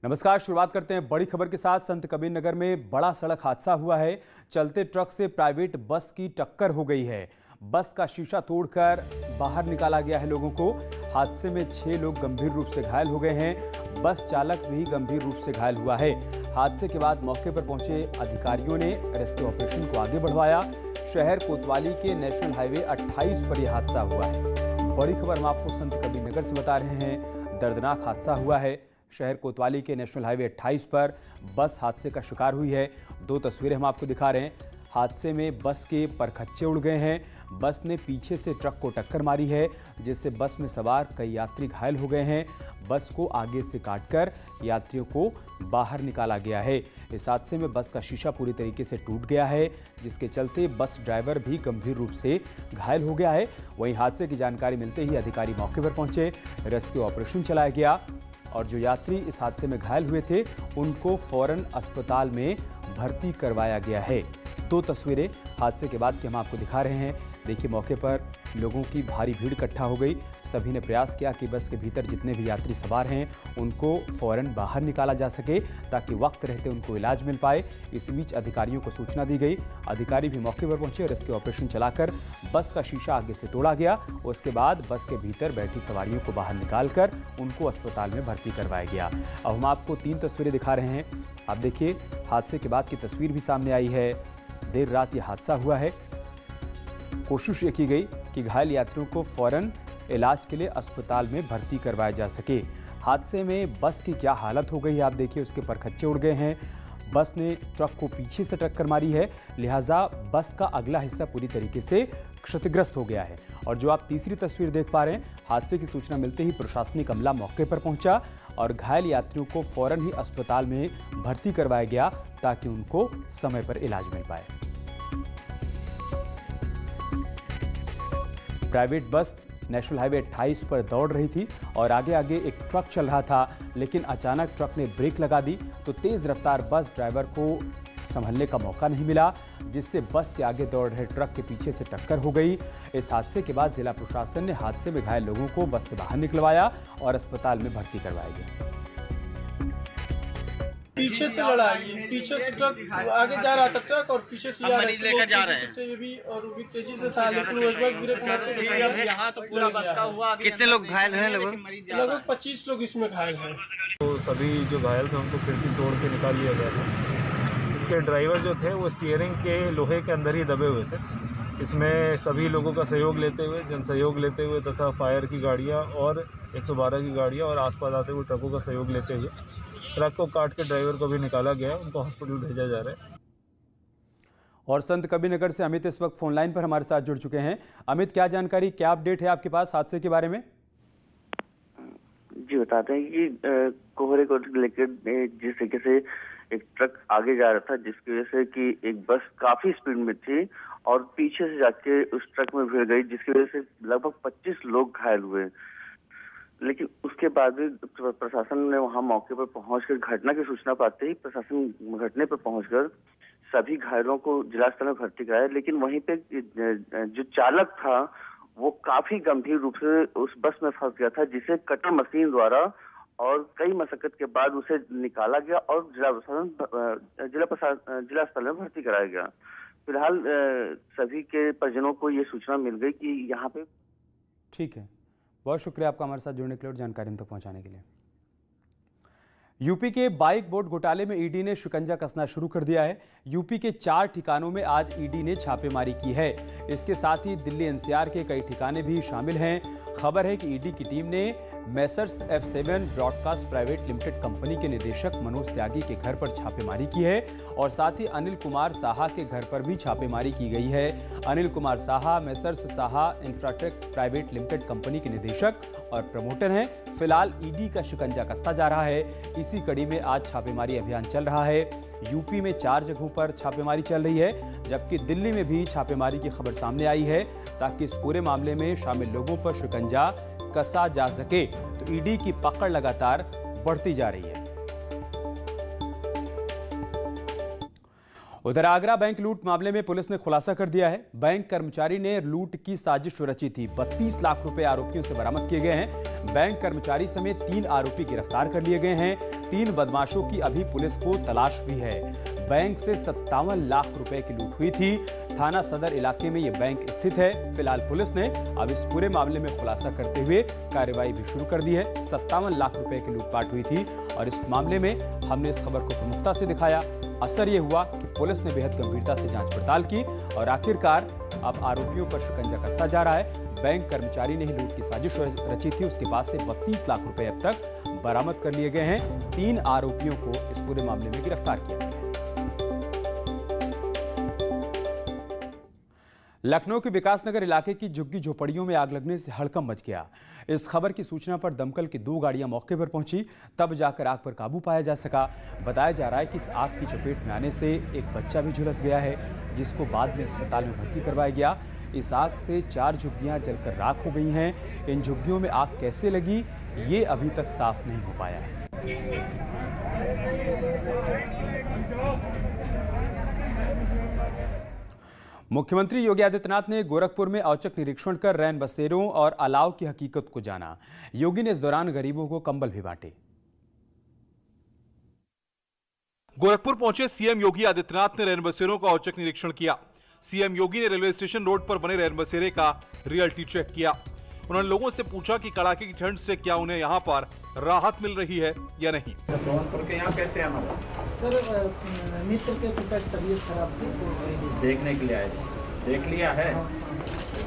नमस्कार। शुरुआत करते हैं बड़ी खबर के साथ। संत कबीर नगर में बड़ा सड़क हादसा हुआ है। चलते ट्रक से प्राइवेट बस की टक्कर हो गई है। बस का शीशा तोड़कर बाहर निकाला गया है लोगों को। हादसे में 6 लोग गंभीर रूप से घायल हो गए हैं। बस चालक भी गंभीर रूप से घायल हुआ है। हादसे के बाद मौके पर पहुंचे अधिकारियों ने रेस्क्यू ऑपरेशन को आगे बढ़वाया। शहर कोतवाली के नेशनल हाईवे 28 पर यह हादसा हुआ है। बड़ी खबर हम आपको संत कबीर नगर से बता रहे हैं। दर्दनाक हादसा हुआ है। शहर कोतवाली के नेशनल हाईवे 28 पर बस हादसे का शिकार हुई है। 2 तस्वीरें हम आपको दिखा रहे हैं। हादसे में बस के परखच्चे उड़ गए हैं। बस ने पीछे से ट्रक को टक्कर मारी है, जिससे बस में सवार कई यात्री घायल हो गए हैं। बस को आगे से काटकर यात्रियों को बाहर निकाला गया है। इस हादसे में बस का शीशा पूरी तरीके से टूट गया है, जिसके चलते बस ड्राइवर भी गंभीर रूप से घायल हो गया है। वहीं हादसे की जानकारी मिलते ही अधिकारी मौके पर पहुंचे, रेस्क्यू ऑपरेशन चलाया गया और जो यात्री इस हादसे में घायल हुए थे उनको फौरन अस्पताल में भर्ती करवाया गया है। 2 तस्वीरें हादसे के बाद की हम आपको दिखा रहे हैं। देखिए, मौके पर लोगों की भारी भीड़ इकट्ठा हो गई। सभी ने प्रयास किया कि बस के भीतर जितने भी यात्री सवार हैं उनको फौरन बाहर निकाला जा सके, ताकि वक्त रहते उनको इलाज मिल पाए। इसी बीच अधिकारियों को सूचना दी गई। अधिकारी भी मौके पर पहुंचे और रेस्क्यू ऑपरेशन चलाकर बस का शीशा आगे से तोड़ा गया। उसके बाद बस के भीतर बैठी सवारियों को बाहर निकालकर उनको अस्पताल में भर्ती करवाया गया। अब हम आपको 3 तस्वीरें दिखा रहे हैं। आप देखिए, हादसे के बाद की तस्वीर भी सामने आई है। देर रात यह हादसा हुआ है। कोशिश ये की गई कि घायल यात्रियों को फौरन इलाज के लिए अस्पताल में भर्ती करवाया जा सके। हादसे में बस की क्या हालत हो गई है आप देखिए, उसके परखच्चे उड़ गए हैं। बस ने ट्रक को पीछे से टक्कर मारी है, लिहाजा बस का अगला हिस्सा पूरी तरीके से क्षतिग्रस्त हो गया है। और जो आप तीसरी तस्वीर देख पा रहे हैं, हादसे की सूचना मिलते ही प्रशासनिक अमला मौके पर पहुंचा और घायल यात्रियों को फौरन ही अस्पताल में भर्ती करवाया गया, ताकि उनको समय पर इलाज मिल पाए। प्राइवेट बस नेशनल हाईवे 28 पर दौड़ रही थी और आगे आगे एक ट्रक चल रहा था, लेकिन अचानक ट्रक ने ब्रेक लगा दी तो तेज रफ्तार बस ड्राइवर को संभलने का मौका नहीं मिला, जिससे बस के आगे दौड़ रहे ट्रक के पीछे से टक्कर हो गई। इस हादसे के बाद जिला प्रशासन ने हादसे में घायल लोगों को बस से बाहर निकलवाया और अस्पताल में भर्ती करवाया गया। पीछे से लड़ाई, पीछे से ट्रक आगे जा रहा था ट्रक और पीछे से मरीज लेकर जा रहे हैं। ये भी और भी तेजी से था, लेकिन वो एक बार ब्रेक मारते यहाँ तो पूरा बस का हुआ। कितने लोग घायल हैं? लगभग 25 लोग इसमें घायल हैं। तो सभी जो घायल थे उनको खिड़की तोड़ के निकाल लिया गया था। इसके ड्राइवर जो थे वो स्टीयरिंग के लोहे के अंदर ही दबे हुए थे। इसमें सभी लोगों का सहयोग लेते हुए, जन सहयोग लेते हुए तथा फायर की गाड़ियाँ और 112 की गाड़ियाँ और आसपास आते हुए ट्रकों का सहयोग लेते हुए ट्रक को काट के ड्राइवर को भी निकाला गया है। उनको हॉस्पिटल भेजा जा रहा है। और संत कबीर नगर से अमित इस वक्त फोन लाइन पर हमारे साथ जुड़ चुके हैं। अमित, क्या जानकारी, क्या अपडेट है आपके पास हादसे के बारे में? जी, बताते हैं कि कोहरे को लेकर जिस तरीके से एक ट्रक आगे जा रहा था, जिसकी वजह से कि एक बस काफी स्पीड में थी और पीछे से जाके उस ट्रक में भिड़ गई, जिसकी वजह से लगभग 25 लोग घायल हुए। लेकिन उसके बाद भी प्रशासन ने वहां मौके पर पहुंचकर घटना की सूचना पाते ही प्रशासन घटने पर पहुंचकर सभी घायलों को जिला अस्पताल में भर्ती कराया। लेकिन वहीं पे जो चालक था वो काफी गंभीर रूप से उस बस में फंस गया था, जिसे कटर मशीन द्वारा और कई मशक्कत के बाद उसे निकाला गया और जिला अस्पताल में भर्ती कराया गया। फिलहाल सभी के परिजनों को ये सूचना मिल गई कि यहाँ पे। ठीक है, बहुत शुक्रिया आपका हमारे साथ जुड़ने के लिए और जानकारी हम तक पहुंचाने के लिए। यूपी के बाइक बोर्ड घोटाले में ईडी ने शिकंजा कसना शुरू कर दिया है। यूपी के 4 ठिकानों में आज ईडी ने छापेमारी की है। इसके साथ ही दिल्ली एनसीआर के कई ठिकाने भी शामिल हैं। खबर है कि ईडी की टीम ने Messrs F7 broadcast private limited company के निदेशक मनोज त्यागी के घर पर छापेमारी की है और साथ ही अनिल कुमार साहा के घर पर भी छापेमारी की गई है। Anil Kumar Saha Messrs Saha Infratech private limited company के निदेशक और प्रमोटर हैं। फिलहाल ईडी का शिकंजा कसता जा रहा है। इसी कड़ी में आज छापेमारी अभियान चल रहा है। यूपी में 4 जगहों पर छापेमारी चल रही है, जबकि दिल्ली में भी छापेमारी की खबर सामने आई है, ताकि इस पूरे मामले में शामिल लोगों पर शिकंजा कसा जा सके। तो ईडी की पकड़ लगातार बढ़ती जा रही है। उधर आगरा बैंक लूट मामले में पुलिस ने खुलासा कर दिया है। बैंक कर्मचारी ने लूट की साजिश रची थी। 32 लाख रुपए आरोपियों से बरामद किए गए हैं। बैंक कर्मचारी समेत 3 आरोपी गिरफ्तार कर लिए गए हैं। 3 बदमाशों की अभी पुलिस को तलाश भी है। बैंक से 57 लाख रुपए की लूट हुई थी। थाना सदर इलाके में यह बैंक स्थित है। फिलहाल पुलिस ने अब इस पूरे मामले में खुलासा करते हुए कार्रवाई भी शुरू कर दी है। 57 लाख रुपए की लूटपाट हुई थी और इस मामले में हमने इस खबर को प्रमुखता से दिखाया। असर यह हुआ कि पुलिस ने बेहद गंभीरता से जांच पड़ताल की और आखिरकार अब आरोपियों पर शिकंजा कसता जा रहा है। बैंक कर्मचारी ने ही लूट की साजिश रची थी। उसके पास से 32 लाख रुपए अब तक बरामद कर लिए गए हैं। 3 आरोपियों को इस पूरे मामले में गिरफ्तार किया गया है। लखनऊ के विकासनगर इलाके की झुग्गी झोपड़ियों में आग लगने से हड़कंप मच गया। इस खबर की सूचना पर दमकल की 2 गाड़ियां मौके पर पहुंची, तब जाकर आग पर काबू पाया जा सका। बताया जा रहा है कि इस आग की चपेट में आने से एक बच्चा भी झुलस गया है, जिसको बाद में अस्पताल में भर्ती करवाया गया। इस आग से 4 झुग्गियां जलकर राख हो गई हैं। इन झुग्गियों में आग कैसे लगी, ये अभी तक साफ नहीं हो पाया है। मुख्यमंत्री योगी आदित्यनाथ ने गोरखपुर में औचक निरीक्षण कर रैन बसेरों और अलाव की हकीकत को जाना। योगी ने इस दौरान गरीबों को कंबल भी बांटे। गोरखपुर पहुंचे सीएम योगी आदित्यनाथ ने रैन बसेरों का औचक निरीक्षण किया। सीएम योगी ने रेलवे स्टेशन रोड पर बने रैन बसेरे का रियलिटी चेक किया। उन्होंने लोगों से पूछा कि कड़ाके की ठंड से क्या उन्हें यहाँ पर राहत मिल रही है या नहीं। जौनपुर के यहाँ कैसे आना हुआ? सर मित्र के पिता की तबीयत खराब थी तो देखने के लिए आए थे। देख लिया है?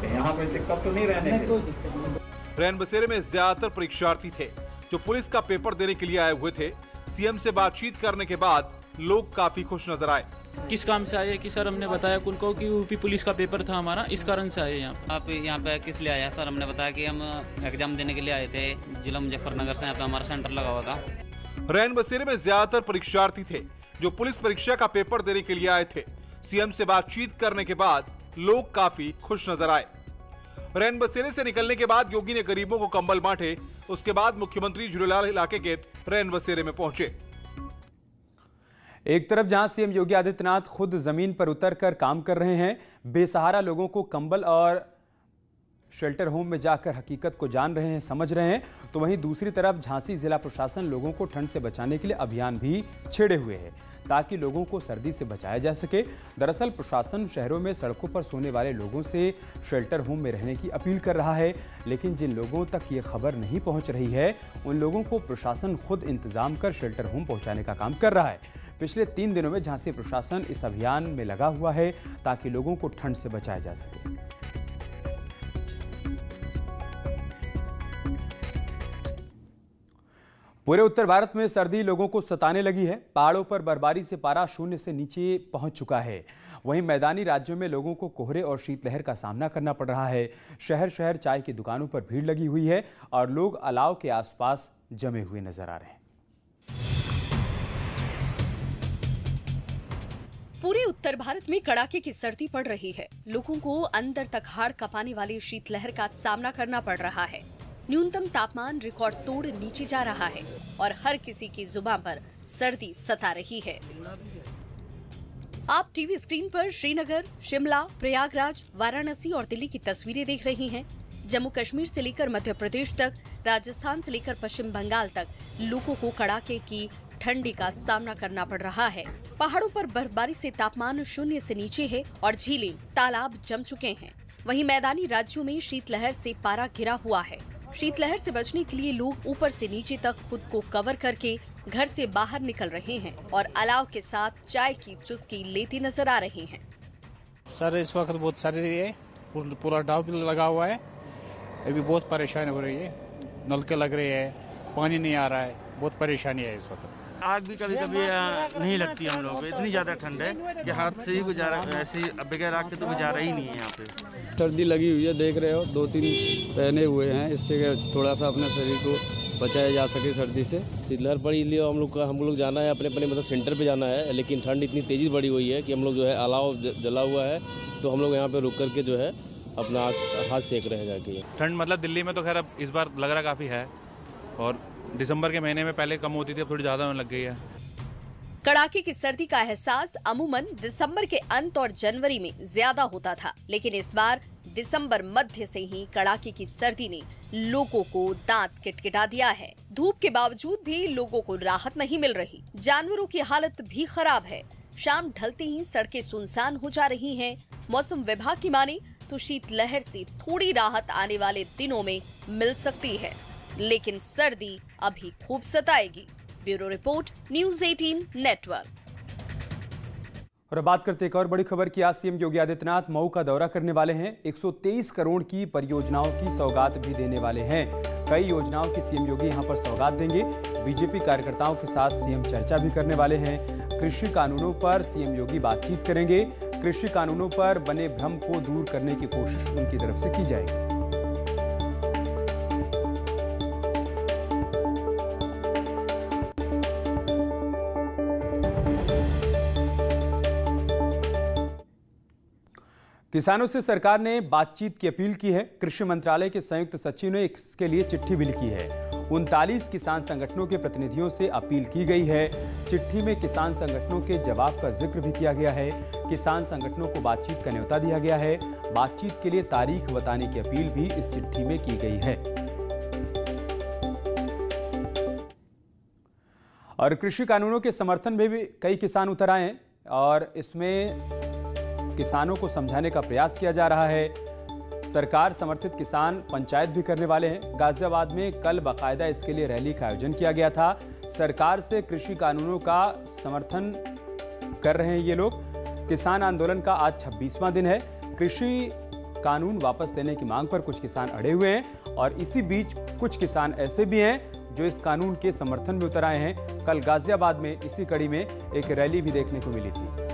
यहाँ कोई दिक्कत तो नहीं रहने की? रैन बसेरे में ज्यादातर परीक्षार्थी थे जो पुलिस का पेपर देने के लिए आए हुए थे। सीएम से बातचीत करने के बाद लोग काफी खुश नजर आए। किस काम से आए कि सर हमने बताया उनको कि यूपी पुलिस का पेपर था हमारा, इस कारण से आए यहाँ। आप यहाँ पे किस लिए आया? सर हमने बताया कि हम एग्जाम देने के लिए आए थे जिला मुजफ्फरनगर से। यहाँ पे हमारा सेंटर लगा हुआ था। रैन बसेरे में ज्यादातर परीक्षार्थी थे जो पुलिस परीक्षा का पेपर देने के लिए आए थे। सीएम से बातचीत करने के बाद लोग काफी खुश नजर आए। रैन बसेरे से निकलने के बाद योगी ने गरीबों को कंबल बांटे। उसके बाद मुख्यमंत्री झूलेलाल इलाके के रैन बसेरे में पहुंचे। एक तरफ जहां सीएम योगी आदित्यनाथ खुद जमीन पर उतरकर काम कर रहे हैं, बेसहारा लोगों को कंबल और शेल्टर होम में जाकर हकीकत को जान रहे हैं, समझ रहे हैं, तो वहीं दूसरी तरफ झांसी जिला प्रशासन लोगों को ठंड से बचाने के लिए अभियान भी छेड़े हुए है ताकि लोगों को सर्दी से बचाया जा सके। दरअसल प्रशासन शहरों में सड़कों पर सोने वाले लोगों से शेल्टर होम में रहने की अपील कर रहा है, लेकिन जिन लोगों तक ये खबर नहीं पहुंच रही है उन लोगों को प्रशासन खुद इंतजाम कर शेल्टर होम पहुंचाने का काम कर रहा है। पिछले 3 दिनों में झांसी प्रशासन इस अभियान में लगा हुआ है ताकि लोगों को ठंड से बचाया जा सके। पूरे उत्तर भारत में सर्दी लोगों को सताने लगी है। पहाड़ों पर बर्फबारी से पारा 0 से नीचे पहुंच चुका है। वहीं मैदानी राज्यों में लोगों को कोहरे और शीतलहर का सामना करना पड़ रहा है। शहर शहर चाय की दुकानों पर भीड़ लगी हुई है और लोग अलाव के आसपास जमे हुए नजर आ रहे हैं। पूरे उत्तर भारत में कड़ाके की सर्दी पड़ रही है। लोगों को अंदर तक हाड़ कपाने वाली शीतलहर का सामना करना पड़ रहा है। न्यूनतम तापमान रिकॉर्ड तोड़ नीचे जा रहा है और हर किसी की जुबान पर सर्दी सता रही है। आप टीवी स्क्रीन पर श्रीनगर, शिमला, प्रयागराज, वाराणसी और दिल्ली की तस्वीरें देख रही हैं। जम्मू कश्मीर से लेकर मध्य प्रदेश तक, राजस्थान से लेकर पश्चिम बंगाल तक लोगों को कड़ाके की ठंडी का सामना करना पड़ रहा है। पहाड़ों पर बर्फबारी से तापमान 0 से नीचे है और झीलें, तालाब जम चुके हैं। वहीं मैदानी राज्यों में शीतलहर से पारा गिरा हुआ है। शीतलहर से बचने के लिए लोग ऊपर से नीचे तक खुद को कवर करके घर से बाहर निकल रहे हैं और अलाव के साथ चाय की चुस्की लेते नजर आ रहे हैं। सर इस वक्त बहुत सर्दी है, पूरा डाव भी लगा हुआ है। अभी बहुत परेशानी हो रही है, नलके लग रहे हैं, पानी नहीं आ रहा है, बहुत परेशानी है इस वक्त। आग भी कभी कभी नहीं लगती हम लोग को, इतनी ज़्यादा ठंड है कि हाथ से ही गुजारा, ऐसे बगैर आग के तो गुजारा ही नहीं है यहाँ पे। सर्दी लगी हुई है, देख रहे हो 2-3 पहने हुए हैं, इससे थोड़ा सा अपने शरीर को बचाया जा सके सर्दी से। शीतलहर पड़ी इसलिए हम लोग जाना है अपने मतलब सेंटर पे जाना है, लेकिन ठंड इतनी तेज़ी बढ़ी हुई है कि हम लोग जो है अलाव जला हुआ है तो हम लोग यहाँ पे रुक करके जो है अपना हाथ सेक रहे हैं जाके। ठंड मतलब दिल्ली में तो खैर अब इस बार लग रहा काफ़ी है और दिसंबर के महीने में पहले कम होती थी, अब थोड़ी ज़्यादा होने लग गई है। कड़ाके की सर्दी का एहसास अमूमन दिसंबर के अंत और जनवरी में ज्यादा होता था, लेकिन इस बार दिसंबर मध्य से ही कड़ाके की सर्दी ने लोगों को दांत किटकिटा दिया है। धूप के बावजूद भी लोगों को राहत नहीं मिल रही। जानवरों की हालत भी खराब है। शाम ढलते ही सड़कें सुनसान हो जा रही हैं। मौसम विभाग की माने तो शीतलहर से थोड़ी राहत आने वाले दिनों में मिल सकती है, लेकिन सर्दी अभी खूब सताएगी। Bureau report, news 18 network. और अब बात करते एक और बड़ी खबर की। आज सीएम योगी आदित्यनाथ मऊ का दौरा करने वाले हैं। 123 करोड़ की परियोजनाओं की सौगात भी देने वाले हैं। कई योजनाओं की सीएम योगी यहां पर सौगात देंगे। बीजेपी कार्यकर्ताओं के साथ सीएम चर्चा भी करने वाले हैं। कृषि कानूनों पर सीएम योगी बातचीत करेंगे। कृषि कानूनों पर बने भ्रम को दूर करने की कोशिश उनकी तरफ से की जाएगी। किसानों से सरकार ने बातचीत की अपील की है। कृषि मंत्रालय के संयुक्त सचिव ने इसके लिए चिट्ठी भी लिखी है। 39 किसान संगठनों के प्रतिनिधियों से अपील की गई है। चिट्ठी में किसान संगठनों के जवाब का जिक्र भी किया गया है। किसान संगठनों को बातचीत का न्योता दिया गया है। बातचीत के लिए तारीख बताने की अपील भी इस चिट्ठी में की गई है। और कृषि कानूनों के समर्थन में भी कई किसान उतर आए हैं और इसमें किसानों को समझाने का प्रयास किया जा रहा है। सरकार समर्थित किसान पंचायत भी करने वाले हैं। गाजियाबाद में कल बाकायदा इसके लिए रैली का आयोजन किया गया था। सरकार से कृषि कानूनों का समर्थन कर रहे हैं ये लोग। किसान आंदोलन का आज 26वां दिन है। कृषि कानून वापस लेने की मांग पर कुछ किसान अड़े हुए हैं और इसी बीच कुछ किसान ऐसे भी हैं जो इस कानून के समर्थन में उतर आए हैं। कल गाजियाबाद में इसी कड़ी में एक रैली भी देखने को मिली थी।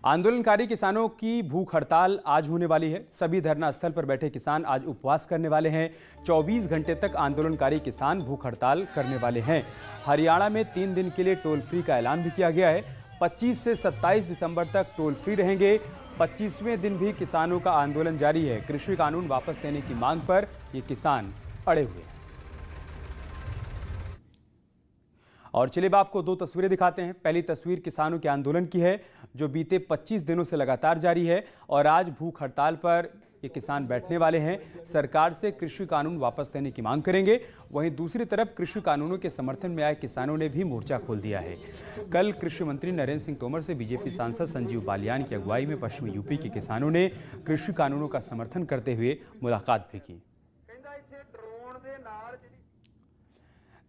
आंदोलनकारी किसानों की भूख हड़ताल आज होने वाली है। सभी धरना स्थल पर बैठे किसान आज उपवास करने वाले हैं। 24 घंटे तक आंदोलनकारी किसान भूख हड़ताल करने वाले हैं। हरियाणा में 3 दिन के लिए टोल फ्री का ऐलान भी किया गया है। 25 से 27 दिसंबर तक टोल फ्री रहेंगे। 25वें दिन भी किसानों का आंदोलन जारी है। कृषि कानून वापस लेने की मांग पर ये किसान अड़े हुए हैं। और चलिए अब आपको 2 तस्वीरें दिखाते हैं। पहली तस्वीर किसानों के आंदोलन की है जो बीते 25 दिनों से लगातार जारी है और आज भूख हड़ताल पर ये किसान बैठने वाले हैं। सरकार से कृषि कानून वापस लेने की मांग करेंगे। वहीं दूसरी तरफ कृषि कानूनों के समर्थन में आए किसानों ने भी मोर्चा खोल दिया है। कल कृषि मंत्री नरेंद्र सिंह तोमर से बीजेपी सांसद संजीव बालियान की अगुवाई में पश्चिमी यूपी के किसानों ने कृषि कानूनों का समर्थन करते हुए मुलाकात भी की।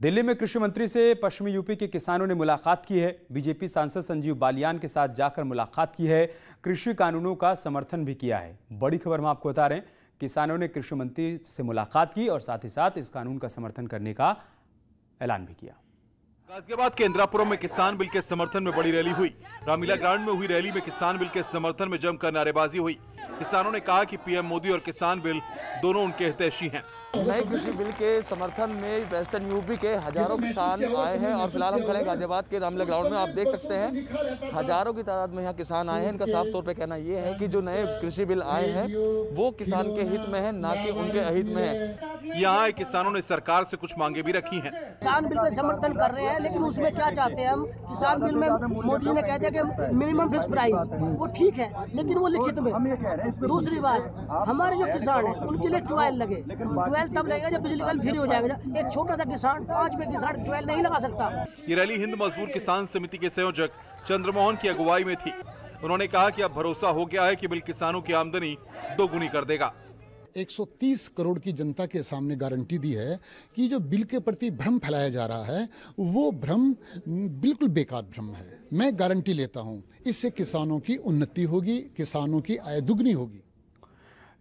दिल्ली में कृषि मंत्री से पश्चिमी यूपी के किसानों ने मुलाकात की है। बीजेपी सांसद संजीव बालियान के साथ जाकर मुलाकात की है। कृषि कानूनों का समर्थन भी किया है। बड़ी खबर हम आपको बता रहे हैं, किसानों ने कृषि मंत्री से मुलाकात की और साथ ही साथ इस कानून का समर्थन करने का ऐलान भी किया। गाजियाबाद के इंदिरापुरम में किसान बिल के समर्थन में बड़ी रैली हुई। रामलीला ग्राउंड में हुई रैली में किसान बिल के समर्थन में जमकर नारेबाजी हुई। किसानों ने कहा कि पीएम मोदी और किसान बिल दोनों उनके हितैषी हैं। नए कृषि बिल के समर्थन में वेस्टर्न यूपी के हजारों किसान आए हैं और फिलहाल हम खड़े गाजियाबाद के रामलीला ग्राउंड में। आप देख सकते हैं हजारों की तादाद में यहाँ किसान आए हैं। इनका साफ तौर पे कहना ये है कि जो नए कृषि बिल आए हैं वो किसान के हित में है, ना कि उनके अहित में है। यहाँ आए किसानों ने सरकार से कुछ मांगे भी रखी हैं। किसान बिल का समर्थन कर रहे हैं, लेकिन उसमें क्या चाहते हैं हम? किसान बिल में मोदी ने कह दिया कि मिनिमम फिक्स प्राइस, वो ठीक है, लेकिन वो लिखित में। दूसरी बात, हमारे जो किसान है उनके लिए ट्वेल लगे। ट्वेल तब लगेगा जब बिजली बिल फ्री हो जाएगा। एक छोटा सा किसान 5 रुपए किसान ट्वेल नहीं लगा सकता। ये रैली हिंद मजदूर किसान समिति के संयोजक चंद्रमोहन की अगुवाई में थी। उन्होंने कहा कि अब भरोसा हो गया है कि बिल किसानों की आमदनी दोगुनी कर देगा। 130 करोड़ की जनता के सामने गारंटी दी है कि जो बिल के प्रति भ्रम फैलाया जा रहा है वो भ्रम बिल्कुल बेकार भ्रम है। मैं गारंटी लेता हूं, इससे किसानों की उन्नति होगी, किसानों की आय दुगनी होगी।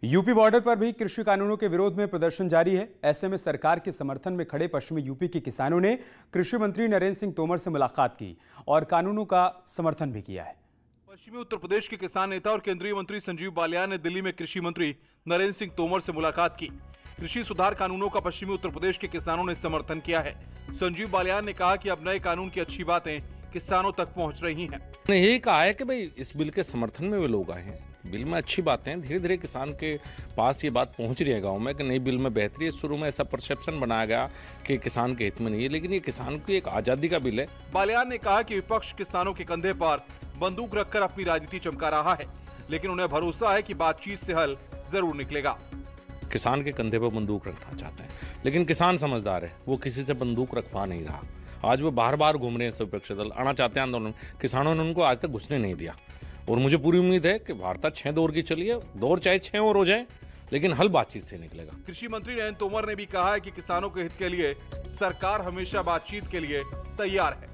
यूपी बॉर्डर पर भी कृषि कानूनों के विरोध में प्रदर्शन जारी है। ऐसे में सरकार के समर्थन में खड़े पश्चिमी यूपी के किसानों ने कृषि मंत्री नरेंद्र सिंह तोमर से मुलाकात की और कानूनों का समर्थन भी किया है। पश्चिमी उत्तर प्रदेश के किसान नेता और केंद्रीय मंत्री संजीव बालियान ने दिल्ली में कृषि मंत्री नरेंद्र सिंह तोमर से मुलाकात की। कृषि सुधार कानूनों का पश्चिमी उत्तर प्रदेश के किसानों ने समर्थन किया है। संजीव बालियान ने कहा कि अब नए कानून की अच्छी बातें किसानों तक पहुंच रही हैं। यही कहा है कि भाई इस बिल के समर्थन में वे लोग आए हैं। बिल में अच्छी बातें हैं, धीरे धीरे किसान के पास ये बात पहुंच रही है गांव में कि नई बिल में बेहतरी है। शुरू में ऐसा परसेप्शन बनाया गया कि किसान के हित में नहीं है, लेकिन ये किसान की एक आजादी का बिल है। बालियान ने कहा कि विपक्ष किसानों के कंधे पर बंदूक रखकर अपनी राजनीति चमका रहा है। लेकिन उन्हें भरोसा है कि बातचीत से हल जरूर निकलेगा। किसान के कंधे पर बंदूक रखना चाहते हैं, लेकिन किसान समझदार है, वो किसी से बंदूक रखवा नहीं रहा। आज वो बार बार घूम रहे हैं, सब विपक्षी दल आना चाहते हैं आंदोलन, किसानों ने उनको आज तक घुसने नहीं दिया। और मुझे पूरी उम्मीद है कि वार्ता 6 दौर की चली है, दौर चाहे 6 और हो जाए, लेकिन हल बातचीत से निकलेगा। कृषि मंत्री नरेंद्र तोमर ने भी कहा है कि किसानों के हित के लिए सरकार हमेशा बातचीत के लिए तैयार है।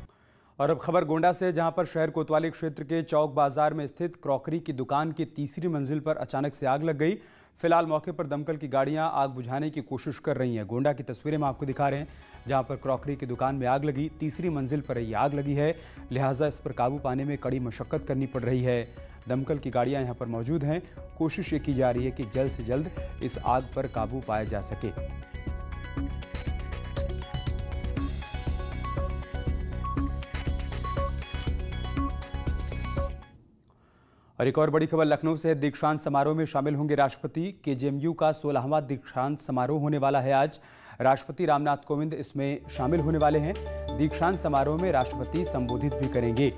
और अब खबर गोंडा से, जहां पर शहर कोतवाली क्षेत्र के चौक बाजार में स्थित क्रॉकरी की दुकान की तीसरी मंजिल पर अचानक से आग लग गई। फिलहाल मौके पर दमकल की गाड़ियां आग बुझाने की कोशिश कर रही हैं। गोंडा की तस्वीरें हम आपको दिखा रहे हैं, जहां पर क्रॉकरी की दुकान में आग लगी। तीसरी मंजिल पर ये आग लगी है, लिहाजा इस पर काबू पाने में कड़ी मशक्कत करनी पड़ रही है। दमकल की गाड़ियां यहां पर मौजूद हैं। कोशिश ये की जा रही है कि जल्द से जल्द इस आग पर काबू पाया जा सके। और एक और बड़ी खबर लखनऊ से है। दीक्षांत समारोह में शामिल होंगे राष्ट्रपति। केजीएमयू का 16वां दीक्षांत समारोह होने वाला है आज। राष्ट्रपति रामनाथ कोविंद इसमें शामिल होने वाले हैं। दीक्षांत समारोह में राष्ट्रपति संबोधित भी करेंगे।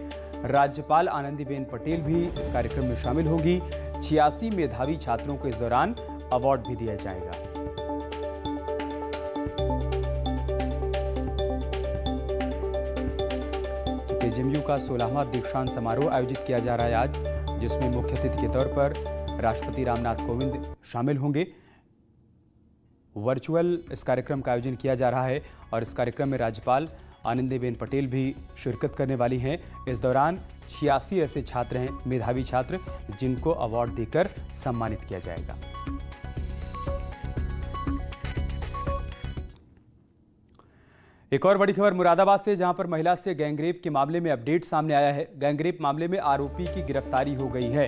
राज्यपाल आनंदीबेन पटेल भी इस कार्यक्रम में शामिल होंगी। 86 मेधावी छात्रों को इस दौरान अवार्ड भी दिया जाएगा। तो केजीएमयू का 16वां दीक्षांत समारोह आयोजित किया जा रहा है आज, जिसमें मुख्य अतिथि के तौर पर राष्ट्रपति रामनाथ कोविंद शामिल होंगे। वर्चुअल इस कार्यक्रम का आयोजन किया जा रहा है और इस कार्यक्रम में राज्यपाल आनंदीबेन पटेल भी शिरकत करने वाली हैं। इस दौरान 86 ऐसे छात्र हैं, मेधावी छात्र, जिनको अवार्ड देकर सम्मानित किया जाएगा। एक और बड़ी खबर मुरादाबाद से, जहां पर महिला से गैंगरेप के मामले में अपडेट सामने आया है। गैंगरेप मामले में आरोपी की गिरफ्तारी हो गई है।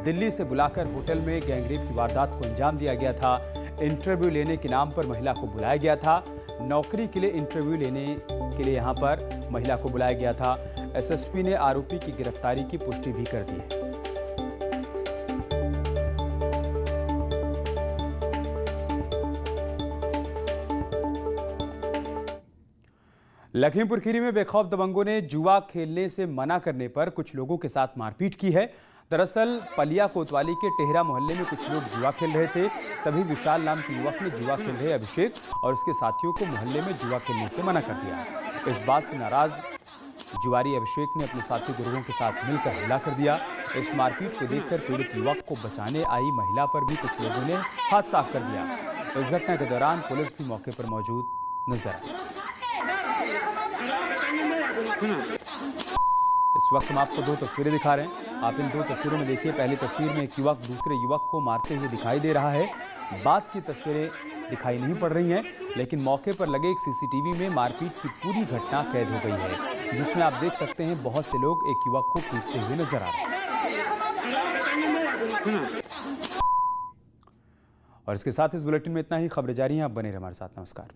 दिल्ली से बुलाकर होटल में गैंगरेप की वारदात को अंजाम दिया गया था। इंटरव्यू लेने के नाम पर महिला को बुलाया गया था। नौकरी के लिए इंटरव्यू लेने के लिए यहां पर महिला को बुलाया गया था। एसएसपी ने आरोपी की गिरफ्तारी की पुष्टि भी कर दी है। लखीमपुर खीरी में बेखौफ दबंगों ने जुआ खेलने से मना करने पर कुछ लोगों के साथ मारपीट की है। दरअसल पलिया कोतवाली के टेहरा मोहल्ले में कुछ लोग जुआ खेल रहे थे। तभी विशाल नाम के युवक ने जुआ खेल रहे अभिषेक और उसके साथियों को मोहल्ले में जुआ खेलने से मना कर दिया। इस बात से नाराज जुआरी अभिषेक ने अपने साथी गुर्गों के साथ मिलकर हमला कर दिया। इस मारपीट को देखकर पीड़ित युवक को बचाने आई महिला पर भी कुछ लोगों ने हाथ साफ कर दिया। इस घटना के दौरान पुलिस भी मौके पर मौजूद नजर आई। इस वक्त हम आपको 2 तस्वीरें दिखा रहे हैं। आप इन 2 तस्वीरों में देखिए। पहली तस्वीर में एक युवक दूसरे युवक को मारते हुए दिखाई दे रहा है। बाद की तस्वीरें दिखाई नहीं पड़ रही हैं, लेकिन मौके पर लगे एक सीसीटीवी में मारपीट की पूरी घटना कैद हो गई है, जिसमें आप देख सकते हैं बहुत से लोग एक युवक को पीटते हुए नजर आ रहे हैं। और इसके साथ इस बुलेटिन में इतना ही। खबरें जारी हैं, आप बने रहिए हमारे साथ। नमस्कार।